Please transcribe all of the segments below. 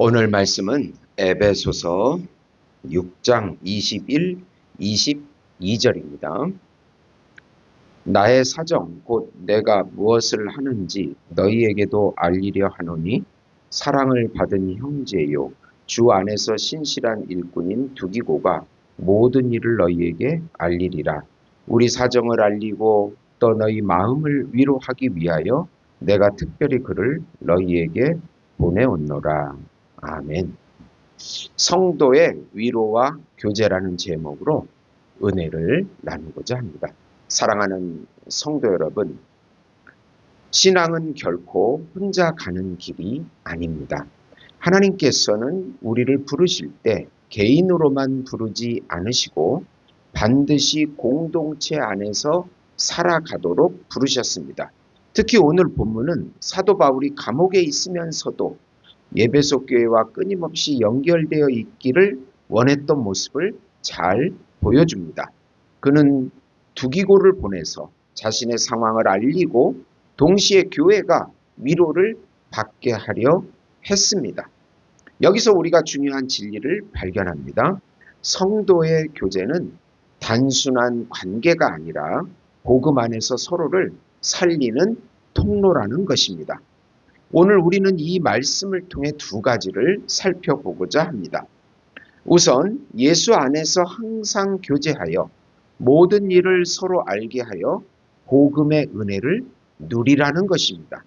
오늘 말씀은 에베소서 6장 21, 22절입니다. 나의 사정 곧 내가 무엇을 하는지 너희에게도 알리려 하노니 사랑을 받은 형제요 주 안에서 신실한 일꾼인 두기고가 모든 일을 너희에게 알리리라. 우리 사정을 알리고 또 너희 마음을 위로하기 위하여 내가 특별히 그를 너희에게 보내었노라. 아멘. 성도의 위로와 교제라는 제목으로 은혜를 나누고자 합니다. 사랑하는 성도 여러분, 신앙은 결코 혼자 가는 길이 아닙니다. 하나님께서는 우리를 부르실 때 개인으로만 부르지 않으시고 반드시 공동체 안에서 살아가도록 부르셨습니다. 특히 오늘 본문은 사도 바울이 감옥에 있으면서도 에베소 교회와 끊임없이 연결되어 있기를 원했던 모습을 잘 보여줍니다. 그는 두기고를 보내서 자신의 상황을 알리고 동시에 교회가 위로를 받게 하려 했습니다. 여기서 우리가 중요한 진리를 발견합니다. 성도의 교제는 단순한 관계가 아니라 복음 안에서 서로를 살리는 통로라는 것입니다. 오늘 우리는 이 말씀을 통해 두 가지를 살펴보고자 합니다. 우선 예수 안에서 항상 교제하여 모든 일을 서로 알게 하여 복음의 은혜를 누리라는 것입니다.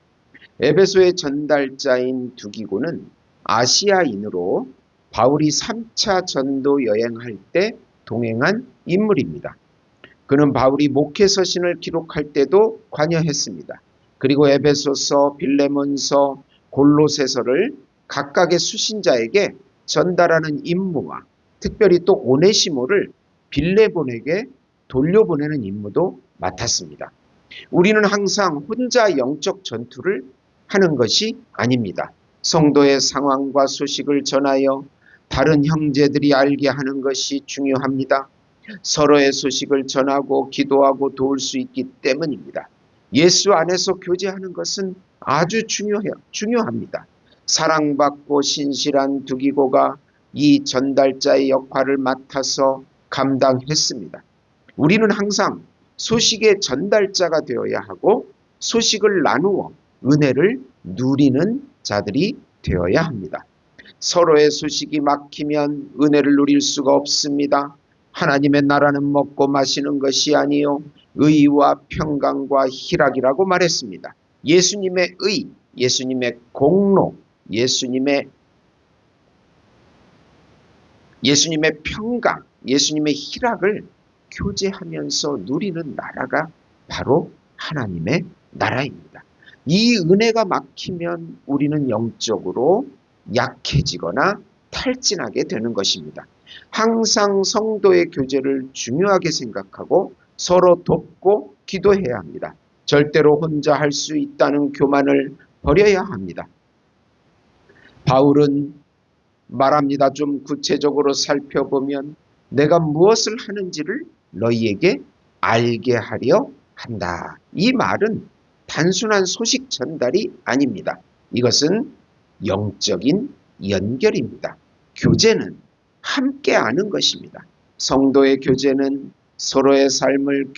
에베소의 전달자인 두기고는 아시아인으로 바울이 3차 전도 여행할 때 동행한 인물입니다. 그는 바울이 목회 서신을 기록할 때도 관여했습니다. 그리고 에베소서, 빌레몬서, 골로새서를 각각의 수신자에게 전달하는 임무와 특별히 또 오네시모를 빌레몬에게 돌려보내는 임무도 맡았습니다. 우리는 항상 혼자 영적 전투를 하는 것이 아닙니다. 성도의 상황과 소식을 전하여 다른 형제들이 알게 하는 것이 중요합니다. 서로의 소식을 전하고 기도하고 도울 수 있기 때문입니다. 예수 안에서 교제하는 것은 아주 중요합니다. 사랑받고 신실한 두기고가 이 전달자의 역할을 맡아서 감당했습니다. 우리는 항상 소식의 전달자가 되어야 하고 소식을 나누어 은혜를 누리는 자들이 되어야 합니다. 서로의 소식이 막히면 은혜를 누릴 수가 없습니다. 하나님의 나라는 먹고 마시는 것이 아니요 의와 평강과 희락이라고 말했습니다. 예수님의 의, 예수님의 공로, 예수님의 평강, 예수님의 희락을 교제하면서 누리는 나라가 바로 하나님의 나라입니다. 이 은혜가 막히면 우리는 영적으로 약해지거나 탈진하게 되는 것입니다. 항상 성도의 교제를 중요하게 생각하고 서로 돕고 기도해야 합니다. 절대로 혼자 할 수 있다는 교만을 버려야 합니다. 바울은 말합니다. 좀 구체적으로 살펴보면 내가 무엇을 하는지를 너희에게 알게 하려 한다. 이 말은 단순한 소식 전달이 아닙니다. 이것은 영적인 연결입니다. 교제는 함께 아는 것입니다. 성도의 교제는 서로의 삶을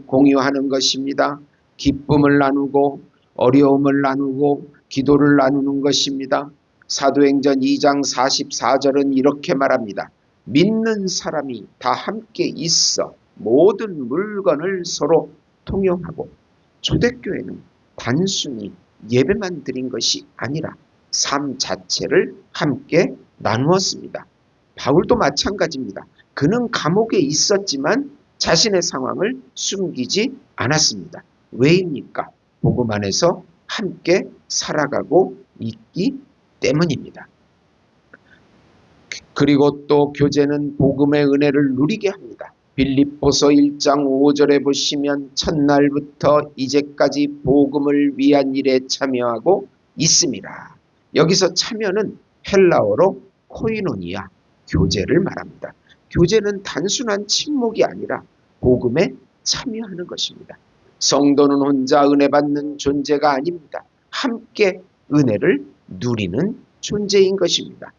공유하는 것입니다. 기쁨을 나누고 어려움을 나누고 기도를 나누는 것입니다. 사도행전 2장 44절은 이렇게 말합니다. 믿는 사람이 다 함께 있어 모든 물건을 서로 통용하고, 초대교회는 단순히 예배만 드린 것이 아니라 삶 자체를 함께 나누었습니다. 바울도 마찬가지입니다. 그는 감옥에 있었지만 자신의 상황을 숨기지 않았습니다. 왜입니까? 복음 안에서 함께 살아가고 있기 때문입니다. 그리고 또 교제는 복음의 은혜를 누리게 합니다. 빌립보서 1장 5절에 보시면 첫날부터 이제까지 복음을 위한 일에 참여하고 있습니다. 여기서 참여는 헬라어로 코이노니아, 교제를 말합니다. 교제는 단순한 침묵이 아니라 복음에 참여하는 것입니다. 성도는 혼자 은혜 받는 존재가 아닙니다. 함께 은혜를 누리는 존재인 것입니다.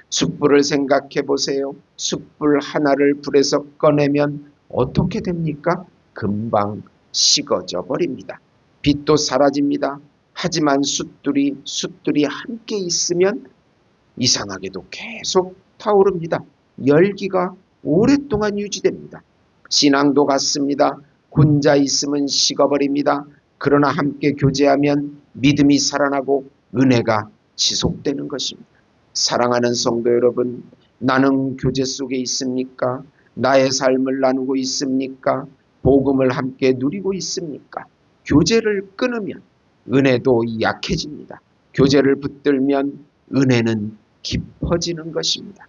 숯불을 생각해 보세요. 숯불 하나를 불에서 꺼내면 어떻게 됩니까? 금방 식어져 버립니다. 빛도 사라집니다. 하지만 숯들이 함께 있으면 이상하게도 계속 타오릅니다. 열기가 오랫동안 유지됩니다. 신앙도 같습니다. 혼자 있으면 식어버립니다. 그러나 함께 교제하면 믿음이 살아나고 은혜가 지속되는 것입니다. 사랑하는 성도 여러분, 나는 교제 속에 있습니까? 나의 삶을 나누고 있습니까? 복음을 함께 누리고 있습니까? 교제를 끊으면 은혜도 약해집니다. 교제를 붙들면 은혜는 깊어지는 것입니다.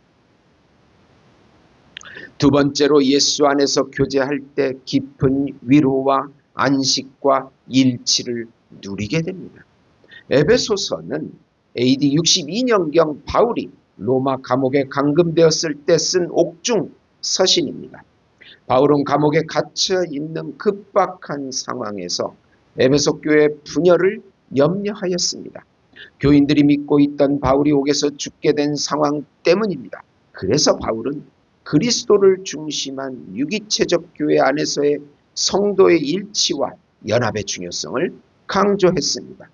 두 번째로 예수 안에서 교제할 때 깊은 위로와 안식과 일치를 누리게 됩니다. 에베소서는 AD 62년경 바울이 로마 감옥에 감금되었을 때 쓴 옥중 서신입니다. 바울은 감옥에 갇혀 있는 급박한 상황에서 에베소 교회 분열을 염려하였습니다. 교인들이 믿고 있던 바울이 옥에서 죽게 된 상황 때문입니다. 그래서 바울은 그리스도를 중심한 유기체적 교회 안에서의 성도의 일치와 연합의 중요성을 강조했습니다.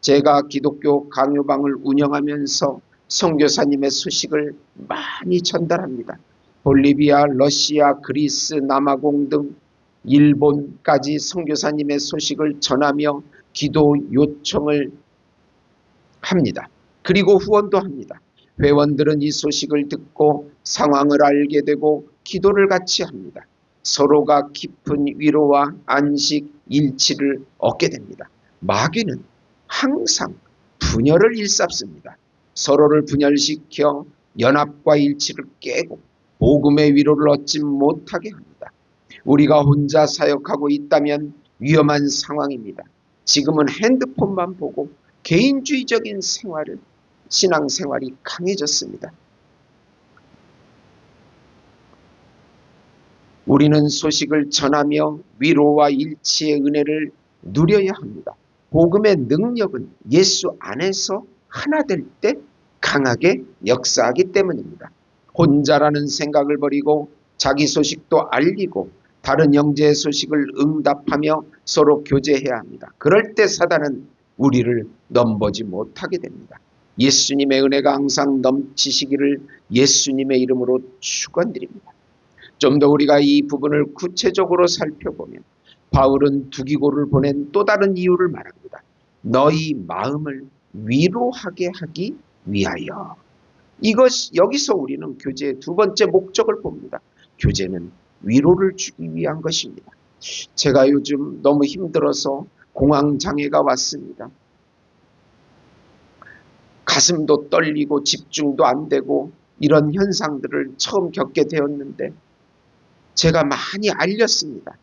제가 기독교 강요방을 운영하면서 선교사님의 소식을 많이 전달합니다. 볼리비아, 러시아, 그리스, 남아공 등 일본까지 선교사님의 소식을 전하며 기도 요청을 합니다. 그리고 후원도 합니다. 회원들은 이 소식을 듣고 상황을 알게 되고 기도를 같이 합니다. 서로가 깊은 위로와 안식, 일치를 얻게 됩니다. 마귀는 항상 분열을 일삼습니다. 서로를 분열시켜 연합과 일치를 깨고 복음의 위로를 얻지 못하게 합니다. 우리가 혼자 사역하고 있다면 위험한 상황입니다. 지금은 핸드폰만 보고 개인주의적인 신앙생활이 강해졌습니다. 우리는 소식을 전하며 위로와 일치의 은혜를 누려야 합니다. 복음의 능력은 예수 안에서 하나 될 때 강하게 역사하기 때문입니다. 혼자라는 생각을 버리고 자기 소식도 알리고 다른 형제의 소식을 응답하며 서로 교제해야 합니다. 그럴 때 사단은 우리를 넘보지 못하게 됩니다. 예수님의 은혜가 항상 넘치시기를 예수님의 이름으로 축원드립니다. 좀 더 우리가 이 부분을 구체적으로 살펴보면 바울은 두기고를 보낸 또 다른 이유를 말합니다. 너희 마음을 위로하게 하기 위하여. 여기서 우리는 교제의 두 번째 목적을 봅니다. 교제는 위로를 주기 위한 것입니다. 제가 요즘 너무 힘들어서 공황장애가 왔습니다. 가슴도 떨리고 집중도 안 되고 이런 현상들을 처음 겪게 되었는데 제가 많이 알렸습니다.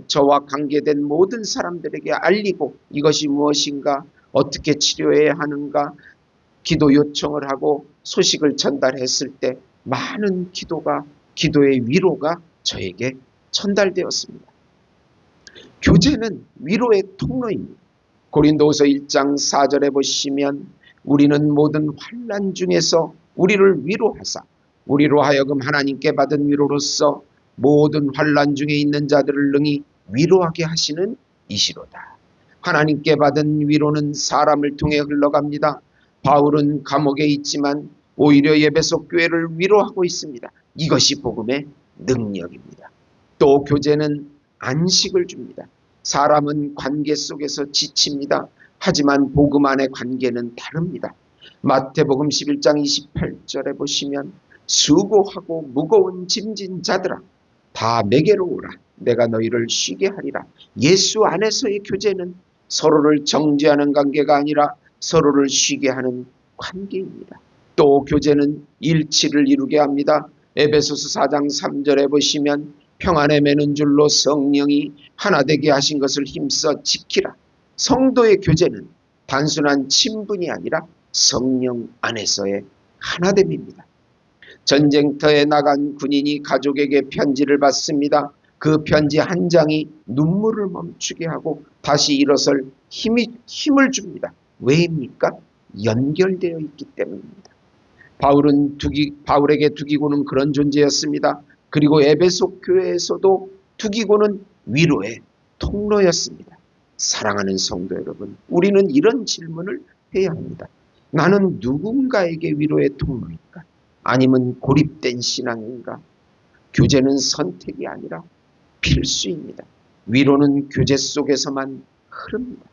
저와 관계된 모든 사람들에게 알리고 이것이 무엇인가, 어떻게 치료해야 하는가 기도 요청을 하고 소식을 전달했을 때 많은 기도의 위로가 저에게 전달되었습니다. 교제는 위로의 통로입니다. 고린도후서 1장 4절에 보시면 우리는 모든 환난 중에서 우리를 위로하사 우리로 하여금 하나님께 받은 위로로서 모든 환난 중에 있는 자들을 능히 위로하게 하시는 이시로다. 하나님께 받은 위로는 사람을 통해 흘러갑니다. 바울은 감옥에 있지만 오히려 에베소 교회를 위로하고 있습니다. 이것이 복음의 능력입니다. 또 교제는 안식을 줍니다. 사람은 관계 속에서 지칩니다. 하지만 복음 안의 관계는 다릅니다. 마태복음 11장 28절에 보시면 수고하고 무거운 짐진 자들아 다 내게로 오라. 내가 너희를 쉬게 하리라. 예수 안에서의 교제는 서로를 정죄하는 관계가 아니라 서로를 쉬게 하는 관계입니다. 또 교제는 일치를 이루게 합니다. 에베소서 4장 3절에 보시면 평안에 매는 줄로 성령이 하나 되게 하신 것을 힘써 지키라. 성도의 교제는 단순한 친분이 아니라 성령 안에서의 하나됨입니다. 전쟁터에 나간 군인이 가족에게 편지를 받습니다. 그 편지 한 장이 눈물을 멈추게 하고 다시 일어설 힘을 줍니다. 왜입니까? 연결되어 있기 때문입니다. 바울에게 두기고는 그런 존재였습니다. 그리고 에베소 교회에서도 두기고는 위로의 통로였습니다. 사랑하는 성도 여러분, 우리는 이런 질문을 해야 합니다. 나는 누군가에게 위로의 통로인가? 아니면 고립된 신앙인가? 교제는 선택이 아니라 필수입니다. 위로는 교제 속에서만 흐릅니다.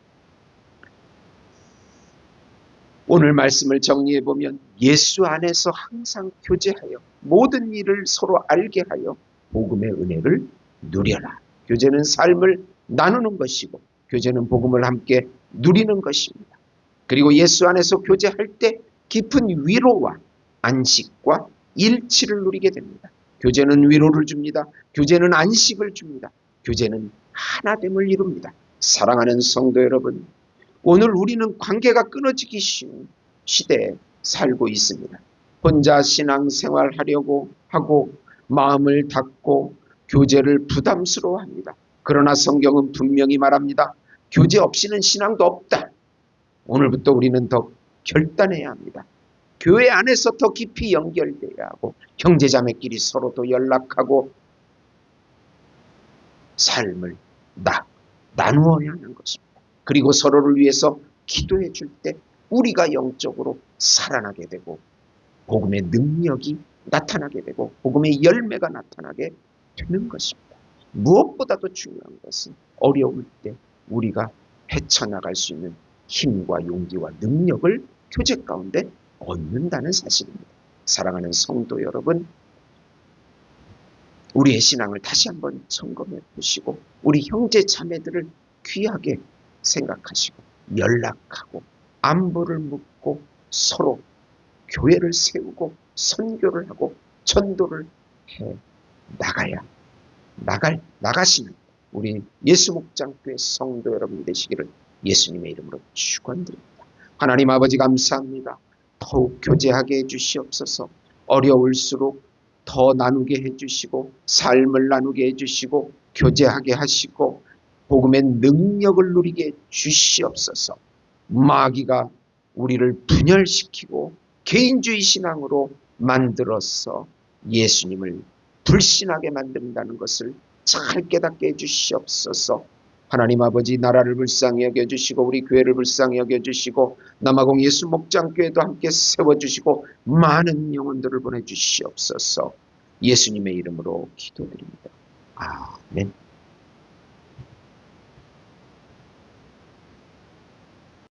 오늘 말씀을 정리해보면 예수 안에서 항상 교제하여 모든 일을 서로 알게 하여 복음의 은혜를 누려라. 교제는 삶을 나누는 것이고 교제는 복음을 함께 누리는 것입니다. 그리고 예수 안에서 교제할 때 깊은 위로와 안식과 일치를 누리게 됩니다. 교제는 위로를 줍니다. 교제는 안식을 줍니다. 교제는 하나됨을 이룹니다. 사랑하는 성도 여러분, 오늘 우리는 관계가 끊어지기 쉬운 시대에 살고 있습니다. 혼자 신앙생활하려고 하고 마음을 닫고 교제를 부담스러워합니다. 그러나 성경은 분명히 말합니다. 교제 없이는 신앙도 없다. 오늘부터 우리는 더 결단해야 합니다. 교회 안에서 더 깊이 연결돼야 하고 형제자매끼리 서로 더 연락하고 삶을 나누어야 하는 것입니다. 그리고 서로를 위해서 기도해 줄 때 우리가 영적으로 살아나게 되고 복음의 능력이 나타나게 되고 복음의 열매가 나타나게 되는 것입니다. 무엇보다도 중요한 것은 어려울 때 우리가 헤쳐나갈 수 있는 힘과 용기와 능력을 교제 가운데 얻는다는 사실입니다. 사랑하는 성도 여러분, 우리의 신앙을 다시 한번 점검해 보시고 우리 형제 자매들을 귀하게 생각하시고 연락하고 안부를 묻고 서로 교회를 세우고 선교를 하고 전도를 해 나가시는 우리 예수목장교회 성도 여러분이 되시기를 예수님의 이름으로 축원드립니다. 하나님 아버지 감사합니다. 더욱 교제하게 해주시옵소서. 어려울수록 더 나누게 해주시고 삶을 나누게 해주시고 교제하게 하시고 복음의 능력을 누리게 주시옵소서. 마귀가 우리를 분열시키고 개인주의 신앙으로 만들어서 예수님을 불신하게 만든다는 것을 잘 깨닫게 해주시옵소서. 하나님 아버지, 나라를 불쌍히 여겨주시고 우리 교회를 불쌍히 여겨주시고 남아공 예수 목장교회도 함께 세워주시고 많은 영혼들을 보내주시옵소서. 예수님의 이름으로 기도드립니다. 아멘.